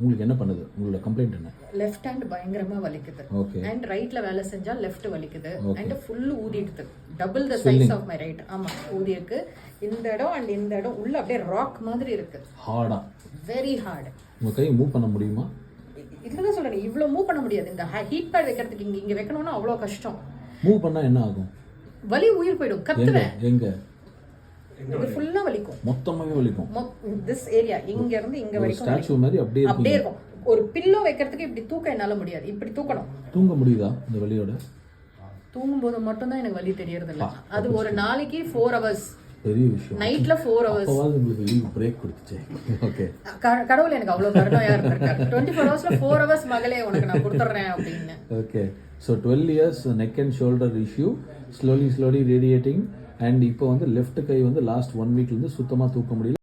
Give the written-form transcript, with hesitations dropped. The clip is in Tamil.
உங்களுக்கு என்ன பண்ணுது? உங்களோட கம்ப்ளைண்ட் என்ன? லெஃப்ட் ஹேண்ட் பயங்கரமா வலிக்குது. ஓகே. அண்ட் ரைட்ல வேலை செஞ்சா லெஃப்ட் வலிக்குது. அண்ட் ஃபுல் ஊதிடுது. Double the size of my right. ஆமா, ஊதி இருக்கு. இந்த இடம் அண்ட் இந்த இடம் உள்ள அப்படியே ராக் மாதிரி இருக்கு. ஹார்டா? Very hard. உங்க கை மூவ் பண்ண முடியுமா? இதுதான் சொல்றேன், இவ்வளவு மூவ் பண்ண முடியாது. இந்த ஹீட் பேட் வைக்கிறதுக்கு இங்க வைக்கணும்னா அவ்வளவு கஷ்டம். மூவ் பண்ணா என்ன ஆகும்? வலி உயிர் போயிடும். கத்துவேன். எங்க? இது ஃபுல்லா வலிக்கும். மொத்தமாவே வலிக்கும். திஸ் ஏரியா இங்க இருந்து இங்க வரைக்கும் ஸ்டாச்சு மாதிரி அப்படியே இருக்கும். ஒரு பில்லோ வைக்கிறதுக்கு இப்படி தூக்க என்னால முடியாது. இப்படி தூக்கணும். தூங்க முடியுதா இந்த வலியோட? தூங்கும்போது மட்டும் தான் எனக்கு வலி தெரியறது இல்ல. அது ஒரு நாளைக்கு 4 hours. பெரிய விஷயம். நைட்ல 4 hours. அப்பவாது உங்களுக்கு லீவ் பிரேக் கொடுத்துச்சே. ஓகே. கடவுள் எனக்கு அவ்வளவு கருணையா இருக்காரு. 24 hours 4 hours மகளே உனக்கு நான் கொடுத்துறேன் அப்படின்னு. Okay. So 12 years neck and shoulder issue slowly radiating and இப்போ வந்து லெஃப்ட் கை வந்து லாஸ்ட் 1 வீக்ல இருந்து சுத்தமா தூக்க முடியல.